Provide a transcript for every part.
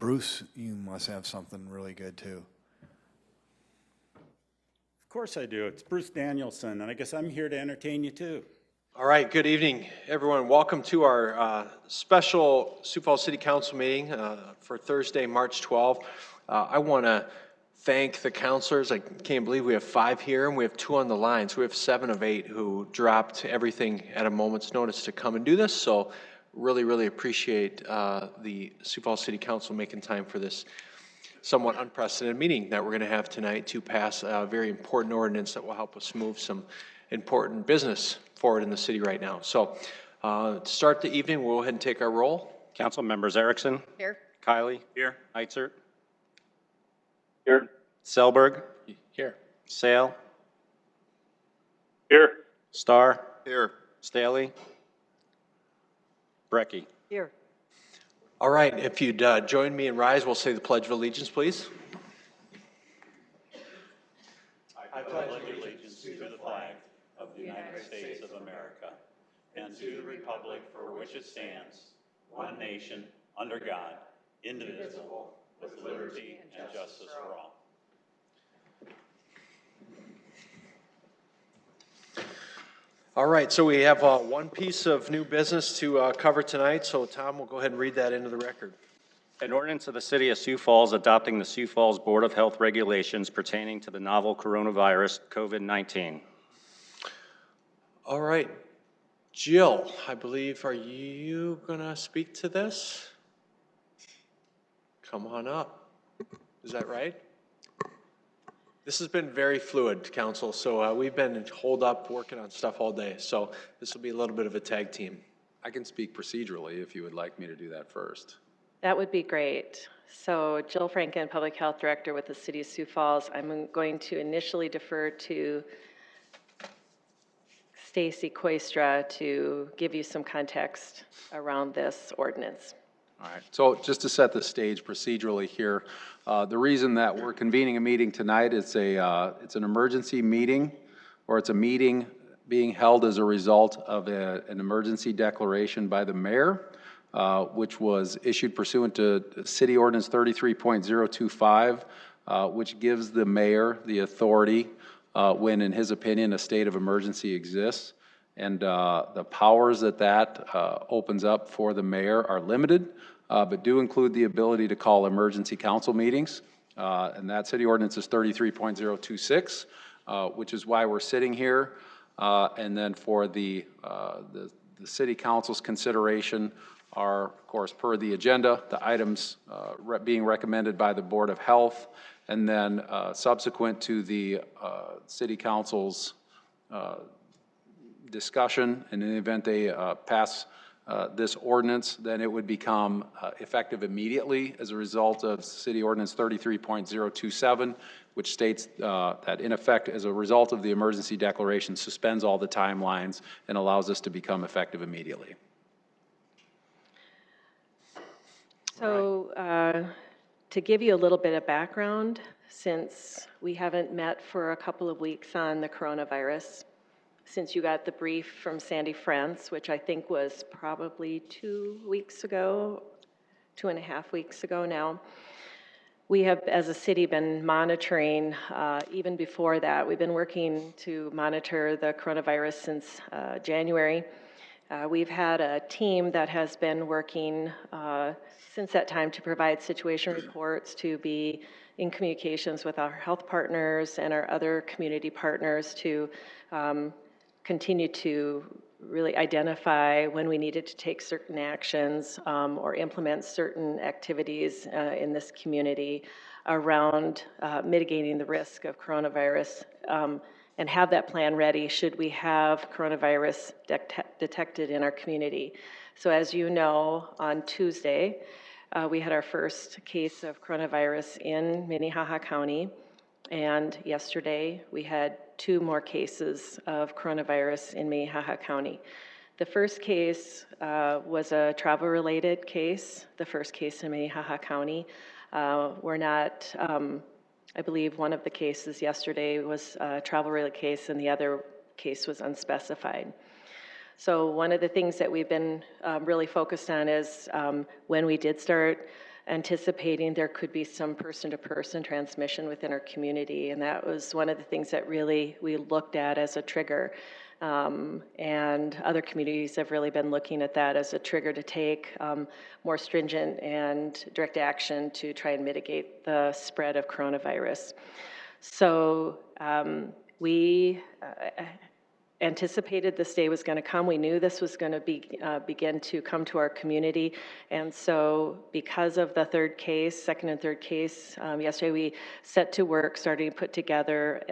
Bruce, you must have something really good too. Of course I do. It's Bruce Danielson, and I guess I'm here to entertain you too. All right, good evening, everyone. Welcome to our special Sioux Falls City Council meeting for Thursday, March 12th. I want to thank the councilors. I can't believe we have 5 here and we have 2 on the line. So we have 7 of 8 who dropped everything at a moment's notice to come and do this. So really, really appreciate the Sioux Falls City Council making time for this somewhat unprecedented meeting that we're going to have tonight to pass a very important ordinance that will help us move some important business forward in the city right now. So to start the evening, we'll go ahead and take our roll. Council members Erickson. Here. Kiley. Here. Heitzert. Here. Selberg. Here. Sale. Here. Starr. Here. Staley. Brecky. Here. All right, if you'd join me and rise, we'll say the Pledge of Allegiance, please. I pledge allegiance to the flag of the United States of America and to the republic for which it stands, one nation, under God, indivisible, with liberty and justice for all. All right, so we have one piece of new business to cover tonight. So Tom, we'll go ahead and read that into the record. An ordinance of the City of Sioux Falls adopting the Sioux Falls Board of Health regulations pertaining to the novel coronavirus COVID-19. All right, Jill, I believe, are you gonna speak to this? Come on up. Is that right? This has been very fluid, Council, so we've been holed up working on stuff all day, so this will be a little bit of a tag team. I can speak procedurally if you would like me to do that first. That would be great. So Jill Franken, Public Health Director with the City of Sioux Falls. I'm going to initially defer to Stacy Koistra to give you some context around this ordinance. All right, so just to set the stage procedurally here, the reason that we're convening a meeting tonight is it's an emergency meeting, or it's a meeting being held as a result of an emergency declaration by the mayor, which was issued pursuant to City Ordinance 33.025, which gives the mayor the authority when, in his opinion, a state of emergency exists. And the powers that opens up for the mayor are limited, but do include the ability to call emergency council meetings. And that city ordinance is 33.026, which is why we're sitting here. And then for the city council's consideration are, of course, per the agenda, the items being recommended by the Board of Health, and then subsequent to the city council's discussion, and in the event they pass this ordinance, then it would become effective immediately as a result of City Ordinance 33.027, which states that in effect, as a result of the emergency declaration, suspends all the timelines and allows us to become effective immediately. So to give you a little bit of background, since we haven't met for a couple of weeks on the coronavirus, since you got the brief from Sandy France, which I think was probably 2 weeks ago, 2.5 weeks ago now, we have, as a city, been monitoring, even before that, we've been working to monitor the coronavirus since January. We've had a team that has been working since that time to provide situation reports, to be in communications with our health partners and our other community partners to continue to really identify when we needed to take certain actions or implement certain activities in this community around mitigating the risk of coronavirus, and have that plan ready should we have coronavirus detected in our community. So as you know, on Tuesday, we had our first case of coronavirus in Minnehaha County, and yesterday we had 2 more cases of coronavirus in Minnehaha County. The first case was a travel-related case, the first case in Minnehaha County. We're not, I believe one of the cases yesterday was a travel-related case and the other case was unspecified. So one of the things that we've been really focused on is when we did start anticipating there could be some person-to-person transmission within our community. And that was one of the things that really we looked at as a trigger. And other communities have really been looking at that as a trigger to take more stringent and direct action to try and mitigate the spread of coronavirus. So we anticipated this day was going to come. We knew this was going to begin to come to our community. And so because of the second and third case, yesterday we set to work starting to put together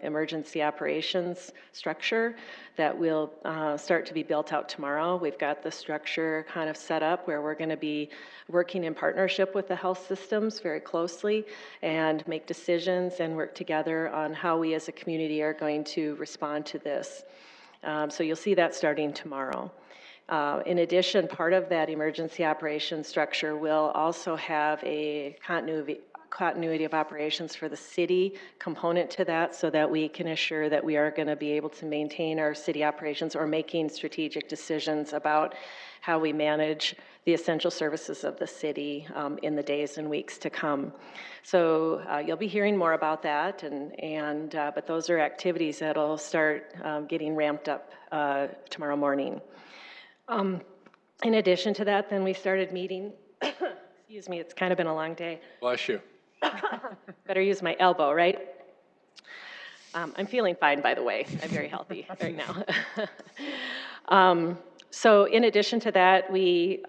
emergency operations structure that will start to be built out tomorrow. We've got the structure kind of set up where we're going to be working in partnership with the health systems very closely and make decisions and work together on how we as a community are going to respond to this. So you'll see that starting tomorrow. In addition, part of that emergency operations structure will also have a continuity of operations for the city component to that, so that we can assure that we are going to be able to maintain our city operations or making strategic decisions about how we manage the essential services of the city in the days and weeks to come. So you'll be hearing more about that, but those are activities that'll start getting ramped up tomorrow morning. In addition to that, then we started meeting, excuse me, it's kind of been a long day. Bless you. Better use my elbow, right? I'm feeling fine, by the way. I'm very healthy right now. So in addition to that, we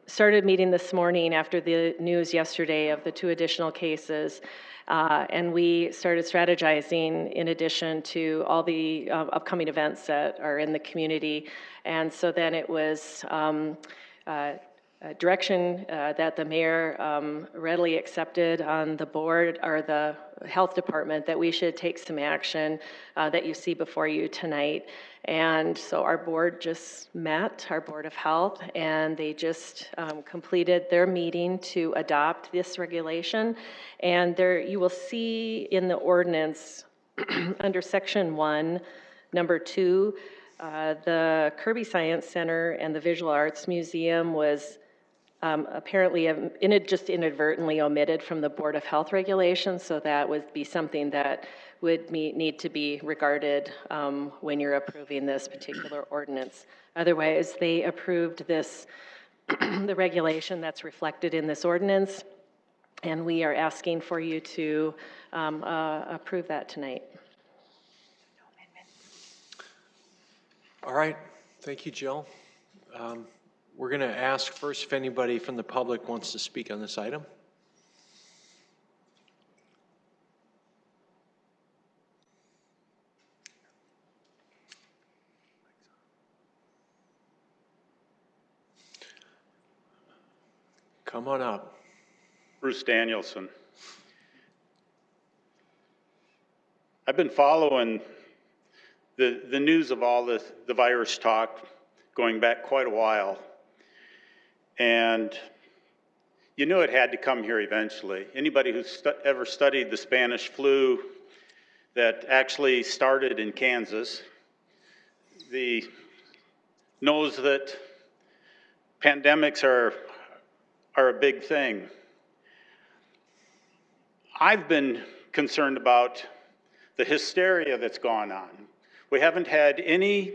started meeting this morning after the news yesterday of the 2 additional cases, and we started strategizing in addition to all the upcoming events that are in the community. And so then it was direction that the mayor readily accepted on the board or the health department that we should take some action that you see before you tonight. And so our board just met, our Board of Health, and they just completed their meeting to adopt this regulation. And there you will see in the ordinance under section 1, number 2, the Kirby Science Center and the Visual Arts Museum was apparently just inadvertently omitted from the Board of Health regulations, so that would be something that would need to be regarded when you're approving this particular ordinance. Otherwise, they approved this, the regulation that's reflected in this ordinance, and we are asking for you to approve that tonight. All right, thank you, Jill. We're going to ask first if anybody from the public wants to speak on this item. Come on up. Bruce Danielson. I've been following the news of all the virus talk going back quite a while. And you knew it had to come here eventually. Anybody who's ever studied the Spanish flu that actually started in Kansas knows that pandemics are a big thing. I've been concerned about the hysteria that's gone on. We haven't had any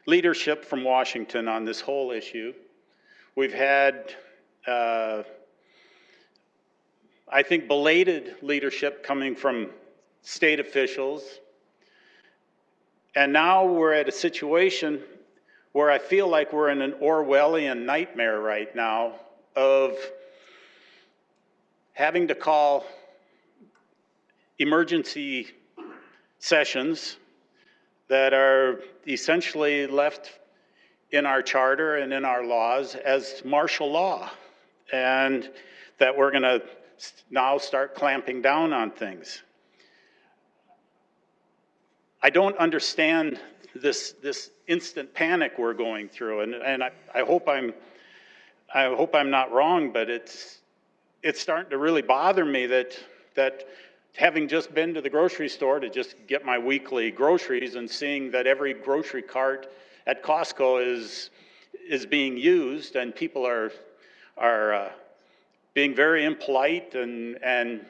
leadership from Washington on this whole issue. We've had, I think, belated leadership coming from state officials. And now we're at a situation where I feel like we're in an Orwellian nightmare right now of having to call emergency sessions that are essentially left in our charter and in our laws as martial law, and that we're going to now start clamping down on things. I don't understand this instant panic we're going through, and I hope I'm not wrong, but it's starting to really bother me that having just been to the grocery store to just get my weekly groceries and seeing that every grocery cart at Costco is being used and people are being very impolite, and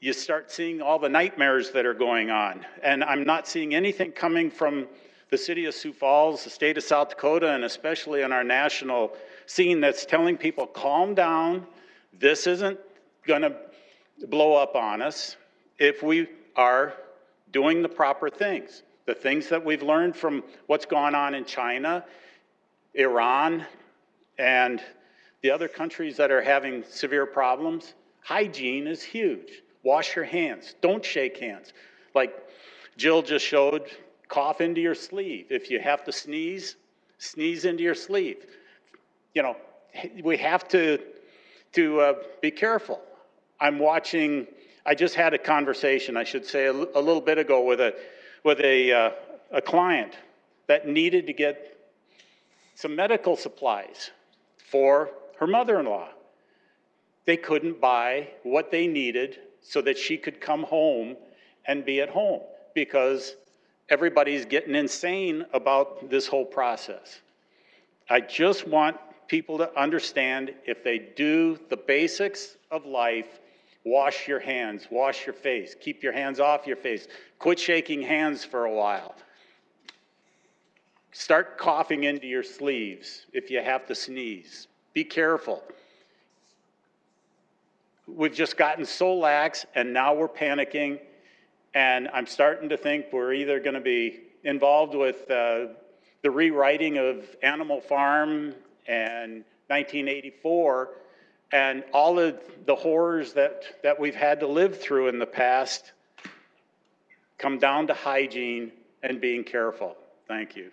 you start seeing all the nightmares that are going on. And I'm not seeing anything coming from the city of Sioux Falls, the state of South Dakota, and especially on our national scene that's telling people, calm down, this isn't gonna blow up on us if we are doing the proper things. The things that we've learned from what's gone on in China, Iran, and the other countries that are having severe problems, hygiene is huge. Wash your hands, don't shake hands. Like Jill just showed, cough into your sleeve. If you have to sneeze, sneeze into your sleeve. You know, we have to be careful. I'm watching, I just had a conversation, I should say, a little bit ago with a client that needed to get some medical supplies for her mother-in-law. They couldn't buy what they needed so that she could come home and be at home because everybody's getting insane about this whole process. I just want people to understand, if they do the basics of life, wash your hands, wash your face, keep your hands off your face, quit shaking hands for a while. Start coughing into your sleeves if you have to sneeze. Be careful. We've just gotten so lax, and now we're panicking, and I'm starting to think we're either going to be involved with the rewriting of Animal Farm and 1984 and all of the horrors that we've had to live through in the past. Come down to hygiene and being careful. Thank you.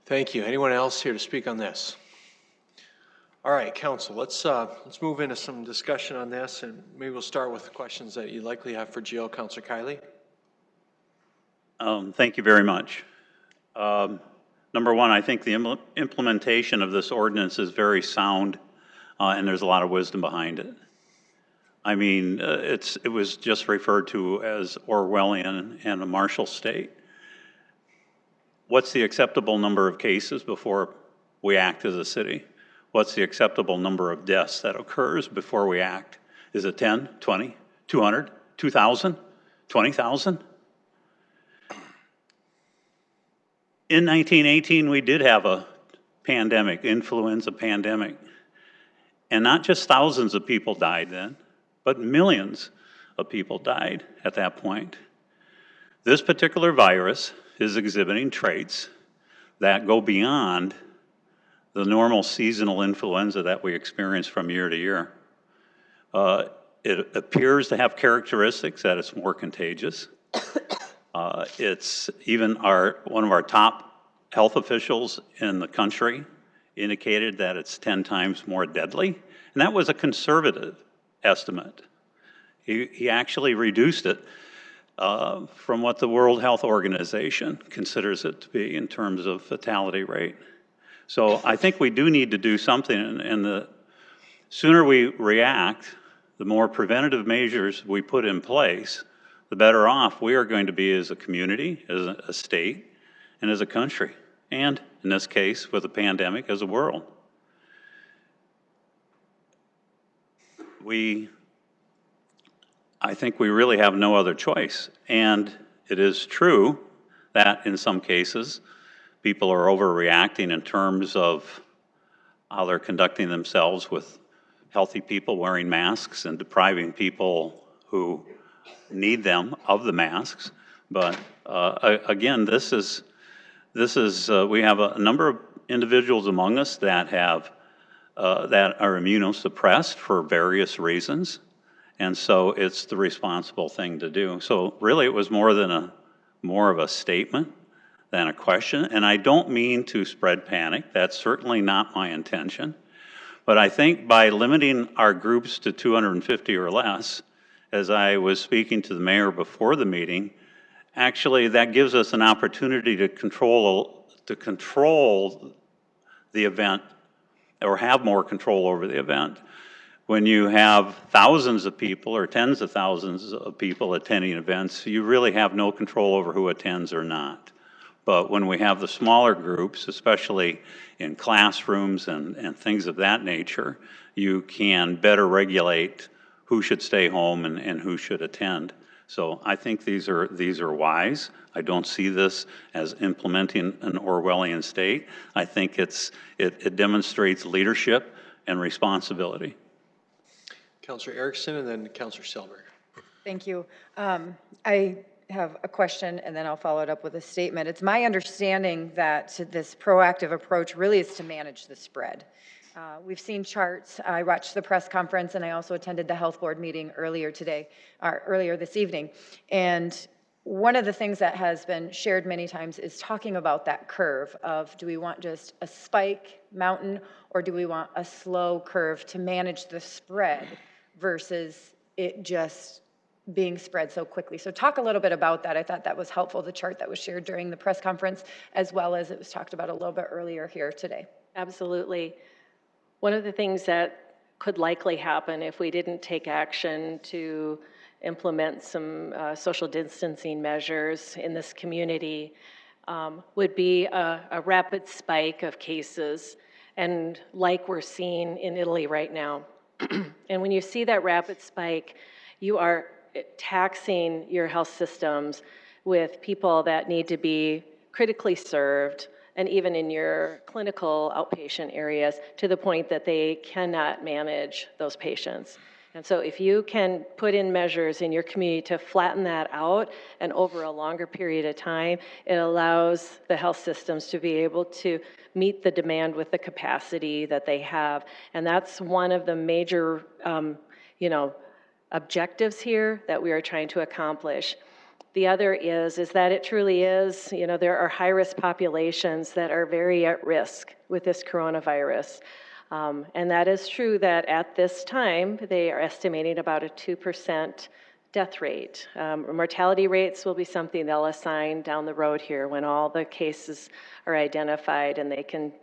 Thank you. Anyone else here to speak on this? All right, council, let's move into some discussion on this, and maybe we'll start with the questions that you likely have for Jill. Councilor Kiley. Thank you very much. Number one, I think the implementation of this ordinance is very sound, and there's a lot of wisdom behind it. I mean, it was just referred to as Orwellian and a martial state. What's the acceptable number of cases before we act as a city? What's the acceptable number of deaths that occurs before we act? Is it 10, 20, 200, 2,000, 20,000? In 1918, we did have a pandemic, influenza pandemic. And not just thousands of people died then, but millions of people died at that point. This particular virus is exhibiting traits that go beyond the normal seasonal influenza that we experience from year to year. It appears to have characteristics that it's more contagious. It's even one of our top health officials in the country indicated that it's 10 times more deadly, and that was a conservative estimate. He actually reduced it from what the World Health Organization considers it to be in terms of fatality rate. So I think we do need to do something, and the sooner we react, the more preventative measures we put in place, the better off we are going to be as a community, as a state, and as a country, and in this case, with a pandemic, as a world. I think we really have no other choice, and it is true that in some cases, people are overreacting in terms of how they're conducting themselves with healthy people wearing masks and depriving people who need them of the masks. But again, we have a number of individuals among us that that are immunosuppressed for various reasons, and so it's the responsible thing to do. So really, it was more of a statement than a question, and I don't mean to spread panic. That's certainly not my intention. But I think by limiting our groups to 250 or less, as I was speaking to the mayor before the meeting, actually that gives us an opportunity to control the event, or have more control over the event. When you have thousands of people or tens of thousands of people attending events, you really have no control over who attends or not. But when we have the smaller groups, especially in classrooms and things of that nature, you can better regulate who should stay home and who should attend. So I think these are wise. I don't see this as implementing an Orwellian state. I think it demonstrates leadership and responsibility. Counselor Erickson and then Counselor Selberg. Thank you. I have a question, and then I'll follow it up with a statement. It's my understanding that this proactive approach really is to manage the spread. We've seen charts. I watched the press conference, and I also attended the health board meeting earlier this evening. And one of the things that has been shared many times is talking about that curve of, do we want just a spike mountain, or do we want a slow curve to manage the spread versus it just being spread so quickly? So talk a little bit about that. I thought that was helpful, the chart that was shared during the press conference, as well as it was talked about a little bit earlier here today. Absolutely. One of the things that could likely happen if we didn't take action to implement some social distancing measures in this community would be a rapid spike of cases, and like we're seeing in Italy right now. And when you see that rapid spike, you are taxing your health systems with people that need to be critically served, and even in your clinical outpatient areas, to the point that they cannot manage those patients. And so if you can put in measures in your community to flatten that out and over a longer period of time, it allows the health systems to be able to meet the demand with the capacity that they have. And that's one of the major, objectives here that we are trying to accomplish. The other is that it truly is, there are high-risk populations that are very at risk with this coronavirus. And that is true that at this time, they are estimating about a 2% death rate. Mortality rates will be something they'll assign down the road here when all the cases are identified and they can,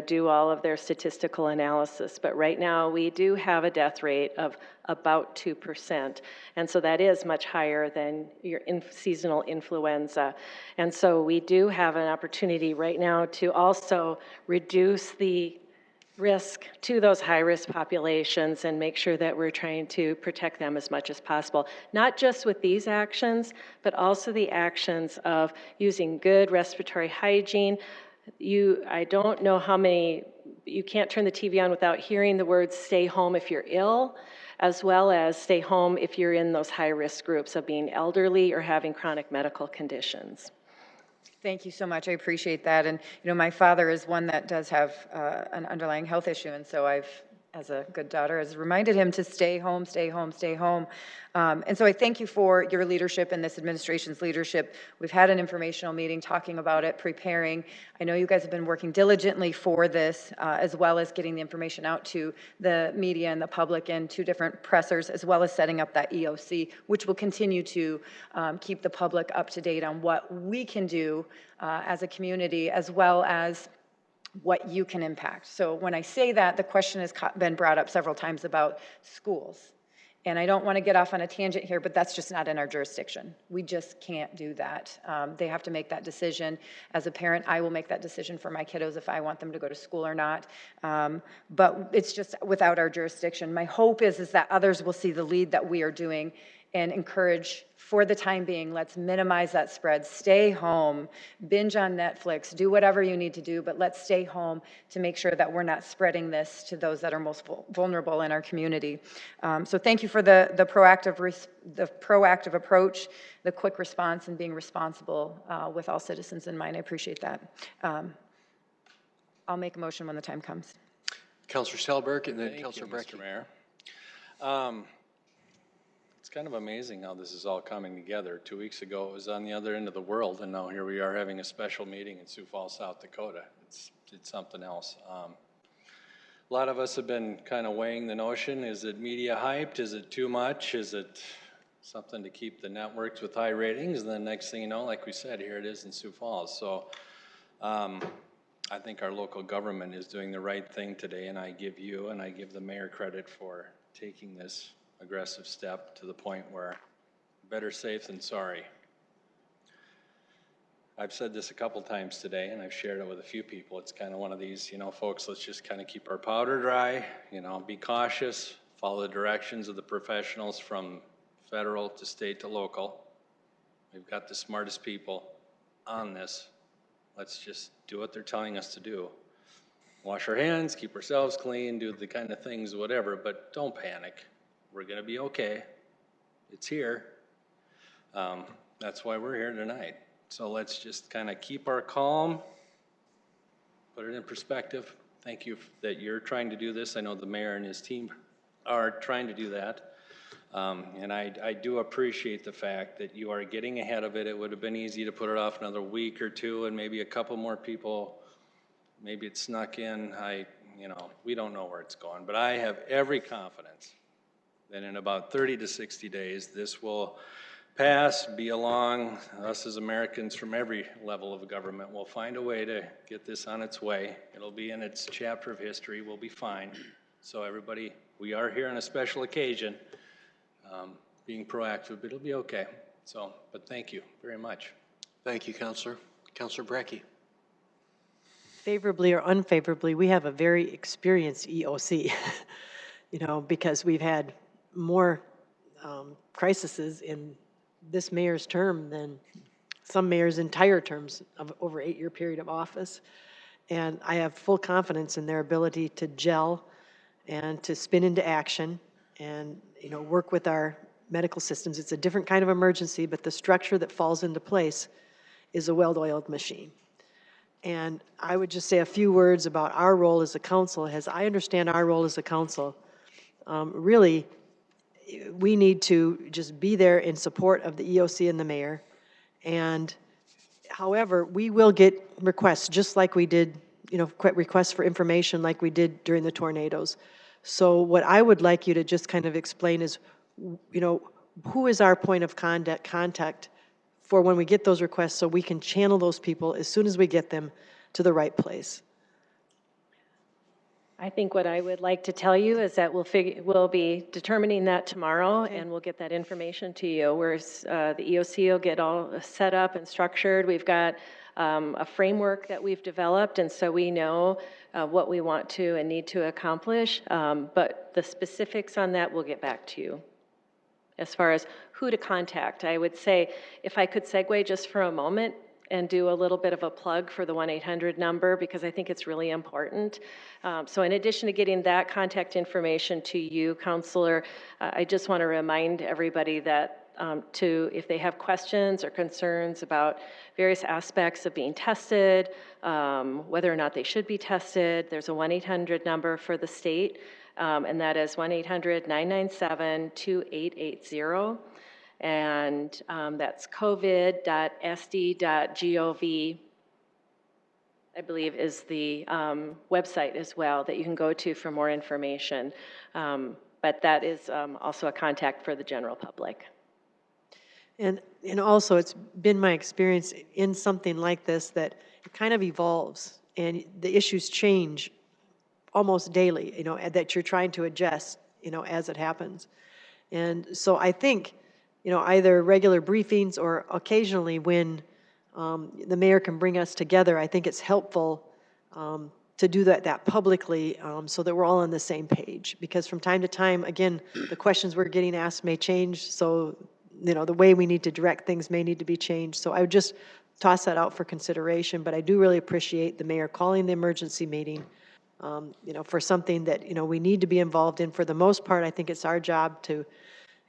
do all of their statistical analysis. But right now, we do have a death rate of about 2%. And so that is much higher than your seasonal influenza. And so we do have an opportunity right now to also reduce the risk to those high-risk populations and make sure that we're trying to protect them as much as possible. Not just with these actions, but also the actions of using good respiratory hygiene. I don't know how many, you can't turn the TV on without hearing the words stay home if you're ill, as well as stay home if you're in those high-risk groups of being elderly or having chronic medical conditions. Thank you so much. I appreciate that. And, my father is one that does have an underlying health issue. And so I've, as a good daughter, has reminded him to stay home, stay home, stay home. And so I thank you for your leadership and this administration's leadership. We've had an informational meeting talking about it, preparing. I know you guys have been working diligently for this, as well as getting the information out to the media and the public and to different pressers, as well as setting up that EOC, which will continue to keep the public up to date on what we can do as a community, as well as what you can impact. So when I say that, the question has been brought up several times about schools. And I don't want to get off on a tangent here, but that's just not in our jurisdiction. We just can't do that. They have to make that decision. As a parent, I will make that decision for my kiddos if I want them to go to school or not. But it's just without our jurisdiction. My hope is that others will see the lead that we are doing and encourage, for the time being, let's minimize that spread. Stay home, binge on Netflix, do whatever you need to do, but let's stay home to make sure that we're not spreading this to those that are most vulnerable in our community. So thank you for the proactive approach, the quick response, and being responsible with all citizens in mind. I appreciate that. I'll make a motion when the time comes. Counselor Selberg and then Counselor Brecky. Mr. Mayor. It's kind of amazing how this is all coming together. 2 weeks ago, it was on the other end of the world, and now here we are having a special meeting in Sioux Falls, South Dakota. It's something else. A lot of us have been kind of weighing the notion, is it media hyped? Is it too much? Is it something to keep the networks with high ratings? And then next thing you know, like we said, here it is in Sioux Falls. So I think our local government is doing the right thing today, and I give you and I give the mayor credit for taking this aggressive step to the point where better safe than sorry. I've said this a couple times today, and I've shared it with a few people. It's kind of one of these, folks, let's just kind of keep our powder dry, be cautious, follow the directions of the professionals from federal to state to local. We've got the smartest people on this. Let's just do what they're telling us to do. Wash our hands, keep ourselves clean, do the kind of things, whatever, but don't panic. We're going to be okay. It's here. That's why we're here tonight. So let's just kind of keep our calm, put it in perspective. Thank you that you're trying to do this. I know the mayor and his team are trying to do that. And I do appreciate the fact that you are getting ahead of it. It would have been easy to put it off another week or two and maybe a couple more people, maybe it snuck in. We don't know where it's going, but I have every confidence that in about 30 to 60 days, this will pass, be along. Us as Americans from every level of government will find a way to get this on its way. It'll be in its chapter of history. We'll be fine. So everybody, we are here on a special occasion, being proactive, but it'll be okay. So, but thank you very much. Thank you, Counselor. Counselor Brecky. Favorably or unfavorably, we have a very experienced EOC, because we've had more crises in this mayor's term than some mayors' entire terms of over 8-year period of office. And I have full confidence in their ability to gel and to spin into action and, work with our medical systems. It's a different kind of emergency, but the structure that falls into place is a well-oiled machine. And I would just say a few words about our role as a council. As I understand our role as a council, really, we need to just be there in support of the EOC and the mayor. And however, we will get requests just like we did, requests for information like we did during the tornadoes. So what I would like you to just kind of explain is, who is our point of contact for when we get those requests so we can channel those people as soon as we get them to the right place. I think what I would like to tell you is that we'll be determining that tomorrow, and we'll get that information to you. Whereas the EOC will get all set up and structured. We've got a framework that we've developed, and so we know what we want to and need to accomplish. But the specifics on that, we'll get back to you. As far as who to contact, I would say, if I could segue just for a moment and do a little bit of a plug for the 1-800 number, because I think it's really important. So in addition to getting that contact information to you, Counselor, I just want to remind everybody that if they have questions or concerns about various aspects of being tested, whether or not they should be tested, there's a 1-800 number for the state, and that is 1-800-997-2880. And that's covid.sd.gov, I believe, is the website as well that you can go to for more information. But that is also a contact for the general public. And also, it's been my experience in something like this that it kind of evolves and the issues change almost daily, that you're trying to adjust, as it happens. And so I think, either regular briefings or occasionally when the mayor can bring us together, I think it's helpful to do that publicly so that we're all on the same page. Because from time to time, again, the questions we're getting asked may change, so the way we need to direct things may need to be changed. So I would just toss that out for consideration, but I do really appreciate the mayor calling the emergency meeting, for something that, we need to be involved in. For the most part, I think it's our job to,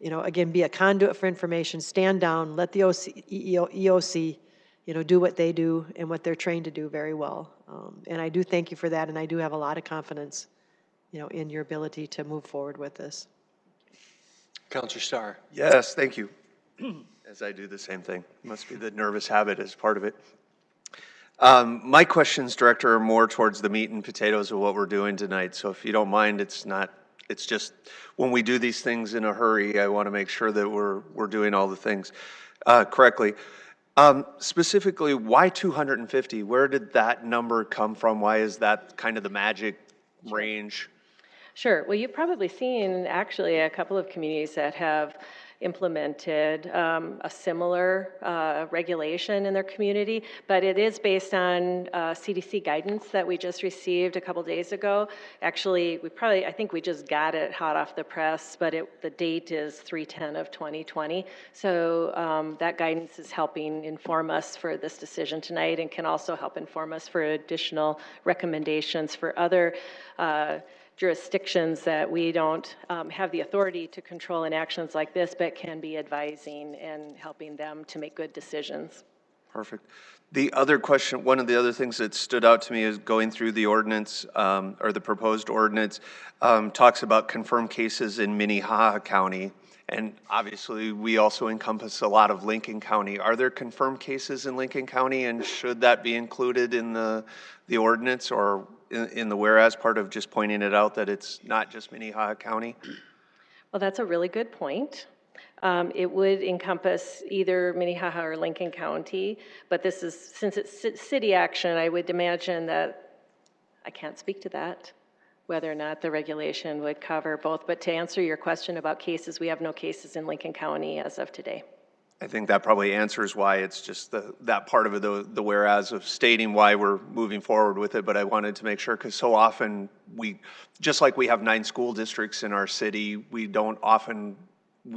again, be a conduit for information, stand down, let the EOC, do what they do and what they're trained to do very well. And I do thank you for that, and I do have a lot of confidence, in your ability to move forward with this. Counselor Starr. Yes, thank you. As I do the same thing. Must be the nervous habit as part of it. My questions, Director, are more towards the meat and potatoes of what we're doing tonight. So if you don't mind, it's just when we do these things in a hurry, I want to make sure that we're doing all the things correctly. Specifically, why 250? Where did that number come from? Why is that kind of the magic range? Sure. Well, you've probably seen actually a couple of communities that have implemented a similar regulation in their community, but it is based on CDC guidance that we just received a couple days ago. Actually, I think we just got it hot off the press, but the date is 3/10/2020. So that guidance is helping inform us for this decision tonight and can also help inform us for additional recommendations for other jurisdictions that we don't have the authority to control in actions like this, but can be advising and helping them to make good decisions. Perfect. The other question, one of the other things that stood out to me is going through the ordinance, or the proposed ordinance, talks about confirmed cases in Minnehaha County. And obviously, we also encompass a lot of Lincoln County. Are there confirmed cases in Lincoln County, and should that be included in the ordinance, or in the whereas part of just pointing it out that it's not just Minnehaha County? Well, that's a really good point. It would encompass either Minnehaha or Lincoln County, but since it's city action, I would imagine that I can't speak to that, whether or not the regulation would cover both. But to answer your question about cases, we have no cases in Lincoln County as of today. I think that probably answers why it's just that part of it, the whereas of stating why we're moving forward with it. But I wanted to make sure, because so often just like we have 9 school districts in our city, we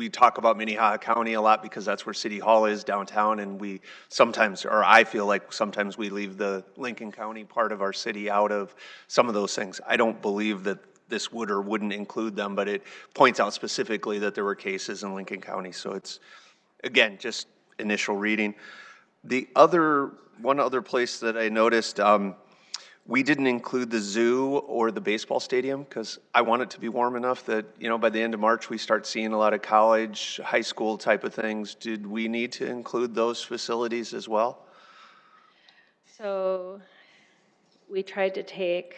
talk about Minnehaha County a lot because that's where City Hall is downtown, and I feel like sometimes we leave the Lincoln County part of our city out of some of those things. I don't believe that this would or wouldn't include them, but it points out specifically that there were cases in Lincoln County. So it's, again, just initial reading. One other place that I noticed, we didn't include the zoo or the baseball stadium because I want it to be warm enough that, by the end of March, we start seeing a lot of college, high school type of things. Did we need to include those facilities as well? So we tried to take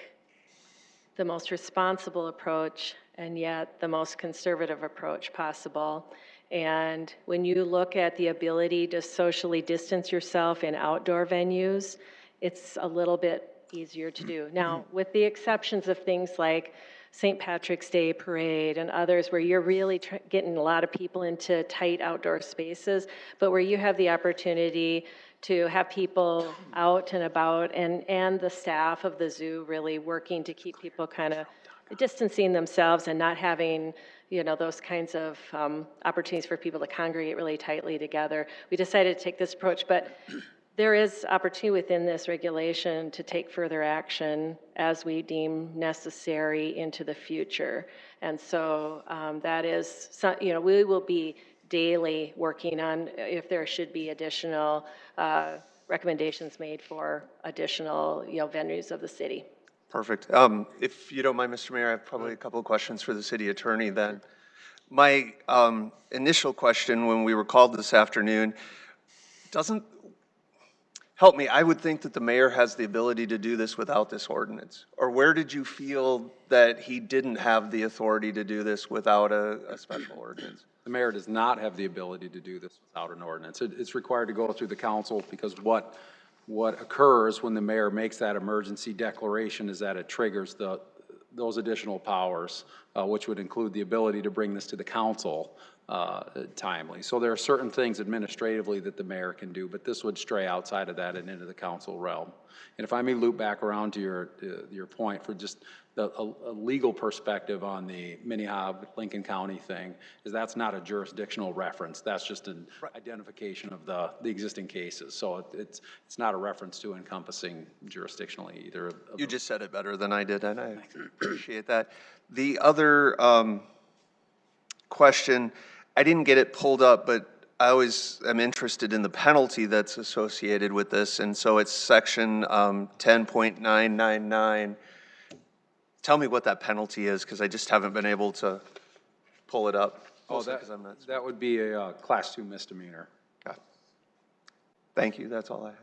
the most responsible approach and yet the most conservative approach possible. And when you look at the ability to socially distance yourself in outdoor venues, it's a little bit easier to do. Now, with the exceptions of things like St. Patrick's Day Parade and others where you're really getting a lot of people into tight outdoor spaces, but where you have the opportunity to have people out and about and the staff of the zoo really working to keep people kind of distancing themselves and not having those kinds of opportunities for people to congregate really tightly together. We decided to take this approach, but there is opportunity within this regulation to take further action as we deem necessary into the future. And so that is, we will be daily working on if there should be additional recommendations made for additional venues of the city. Perfect. If you don't mind, Mr. Mayor, I have probably a couple of questions for the city attorney then. My initial question when we were called this afternoon help me. I would think that the mayor has the ability to do this without this ordinance. Or where did you feel that he didn't have the authority to do this without a special ordinance? The mayor does not have the ability to do this without an ordinance. It's required to go through the council because what occurs when the mayor makes that emergency declaration is that it triggers those additional powers, which would include the ability to bring this to the council timely. So there are certain things administratively that the mayor can do, but this would stray outside of that and into the council realm. And if I may loop back around to your point for just a legal perspective on the Minnehaha Lincoln County thing, is that's not a jurisdictional reference. That's just an identification of the existing cases. So it's not a reference to encompassing jurisdictionally either. You just said it better than I did, and I appreciate that. The other question, I didn't get it pulled up, but I always am interested in the penalty that's associated with this, and so it's section 10.999. Tell me what that penalty is, because I just haven't been able to pull it up. That would be a Class 2 misdemeanor. Okay. Thank you, that's all I had.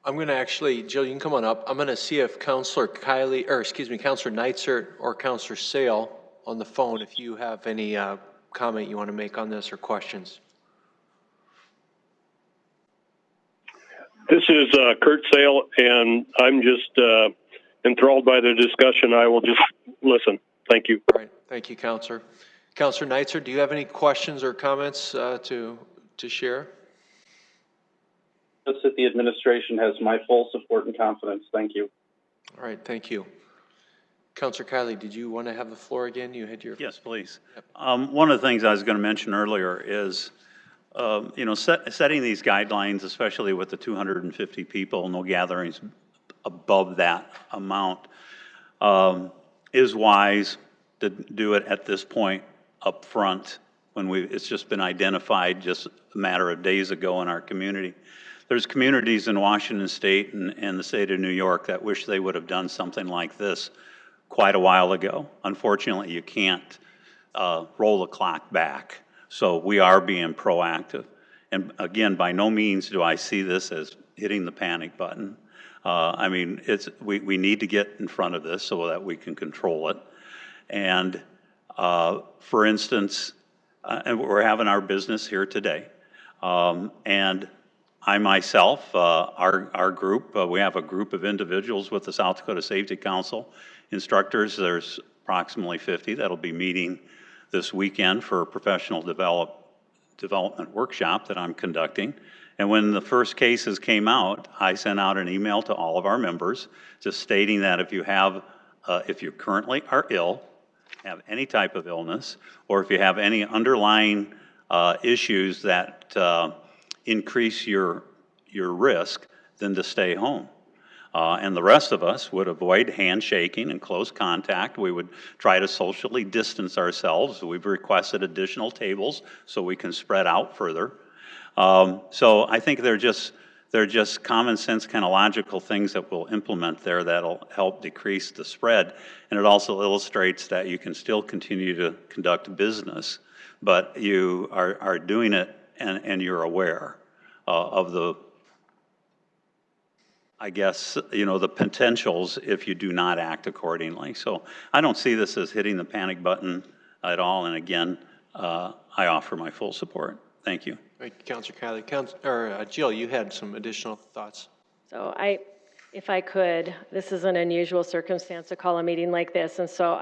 I'm going to actually, Jill, you can come on up. I'm going to see if Counselor Neitzer or Counselor Sale on the phone, if you have any comment you want to make on this or questions. This is Kurt Sale, and I'm just enthralled by the discussion. I will just listen. Thank you. All right. Thank you, Counselor. Counselor Neitzer, do you have any questions or comments to share? Just that the administration has my full support and confidence. Thank you. All right, thank you. Counselor Kiley, did you want to have the floor again? You had your... Yes, please. One of the things I was going to mention earlier is, setting these guidelines, especially with the 250 people, no gatherings above that amount, is wise to do it at this point up front when it's just been identified just a matter of days ago in our community. There's communities in Washington State and the state of New York that wish they would have done something like this quite a while ago. Unfortunately, you can't roll the clock back. So we are being proactive. And again, by no means do I see this as hitting the panic button. I mean, we need to get in front of this so that we can control it. And for instance, and we're having our business here today. And I myself, our group, we have a group of individuals with the South Dakota Safety Council instructors. There's approximately 50 that'll be meeting this weekend for a professional development workshop that I'm conducting. And when the first cases came out, I sent out an email to all of our members just stating that if you currently are ill, have any type of illness, or if you have any underlying issues that increase your risk, then to stay home. And the rest of us would avoid handshaking and close contact. We would try to socially distance ourselves. We've requested additional tables so we can spread out further. So I think they're just common sense, kind of logical things that we'll implement there that'll help decrease the spread. And it also illustrates that you can still continue to conduct business, but you are doing it and you're aware of the, I guess, the potentials if you do not act accordingly. So I don't see this as hitting the panic button at all. And again, I offer my full support. Thank you. Thank you, Counselor Kiley. Jill, you had some additional thoughts. So if I could, this is an unusual circumstance to call a meeting like this, and so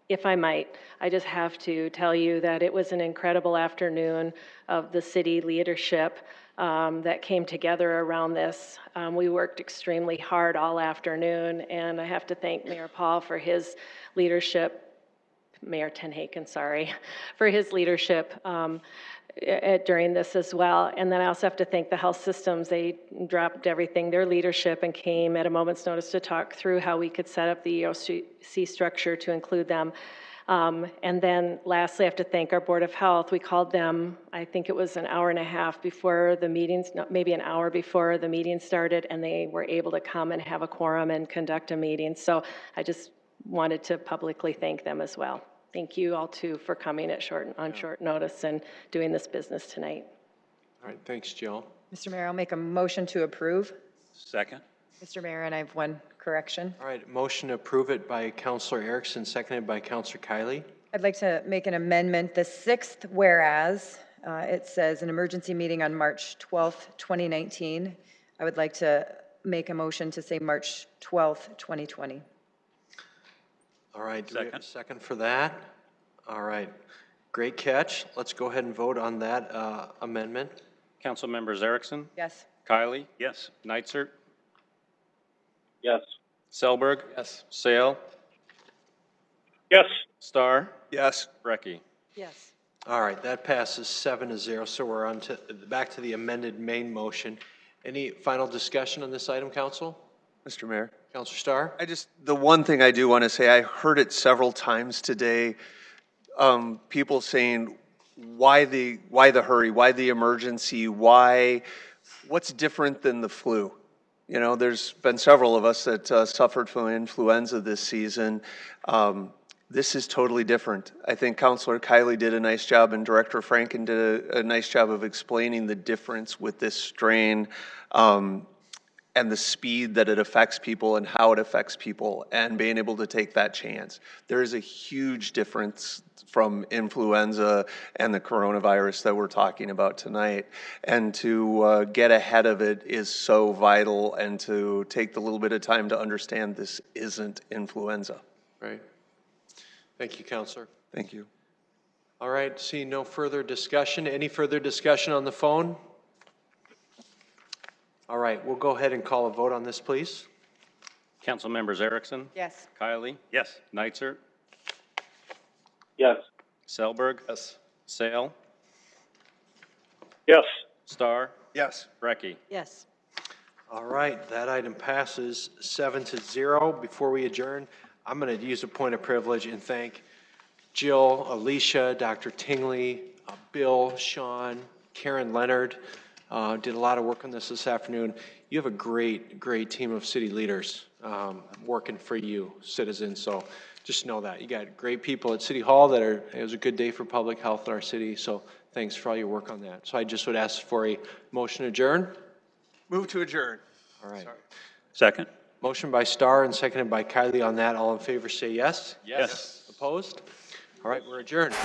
if I might, I just have to tell you that it was an incredible afternoon of the city leadership that came together around this. We worked extremely hard all afternoon, and I have to thank Mayor Paul for his leadership, Mayor Tenhaken, sorry, for his leadership during this as well. And then I also have to thank the health systems. They dropped everything, their leadership, and came at a moment's notice to talk through how we could set up the EOC structure to include them. And then lastly, I have to thank our Board of Health. We called them, I think it was an hour and a half before the meetings, maybe an hour before the meeting started, and they were able to come and have a quorum and conduct a meeting. So I just wanted to publicly thank them as well. Thank you all too for coming at short notice and doing this business tonight. All right, thanks, Jill. Mr. Mayor, I'll make a motion to approve. Second. Mr. Mayor, and I have one correction. All right, motion to approve it by Counselor Erickson, seconded by Counselor Kiley. I'd like to make an amendment. The sixth whereas, it says an emergency meeting on March 12th, 2019. I would like to make a motion to say March 12th, 2020. All right, do we have a second for that? All right, great catch. Let's go ahead and vote on that amendment. Council members Erickson? Yes. Kiley? Yes. Neitzer? Yes. Selberg? Yes. Sale? Yes. Starr? Yes. Brecky? Yes. All right, that passes 7-0, so we're on to back to the amended main motion. Any final discussion on this item, Council? Mr. Mayor. Counselor Starr? The one thing I do want to say, I heard it several times today, people saying, why the hurry, why the emergency, what's different than the flu? There's been several of us that suffered from influenza this season. This is totally different. I think Counselor Kiley did a nice job and Director Franken did a nice job of explaining the difference with this strain and the speed that it affects people and how it affects people and being able to take that chance. There is a huge difference from influenza and the coronavirus that we're talking about tonight. And to get ahead of it is so vital, and to take the little bit of time to understand this isn't influenza. Right. Thank you, Counselor. Thank you. All right, seeing no further discussion. Any further discussion on the phone? All right, we'll go ahead and call a vote on this, please. Council members Erickson, Yes. Kylie, Yes. Neitzer, Yes. Selberg, Yes. Sale, Yes. Starr, Yes. Brecky. Yes. All right, that item passes 7-0. Before we adjourn, I'm going to use a point of privilege and thank Jill, Alicia, Dr. Tingley, Bill, Sean, Karen Leonard, did a lot of work on this afternoon. You have a great team of city leaders working for you, citizens, so just know that. You got great people at City Hall it was a good day for public health in our city, so thanks for all your work on that. So I just would ask for a motion to adjourn. Move to adjourn. All right. Second? Motion by Starr and seconded by Kylie on that. All in favor say yes. Yes. Opposed? All right, we're adjourned.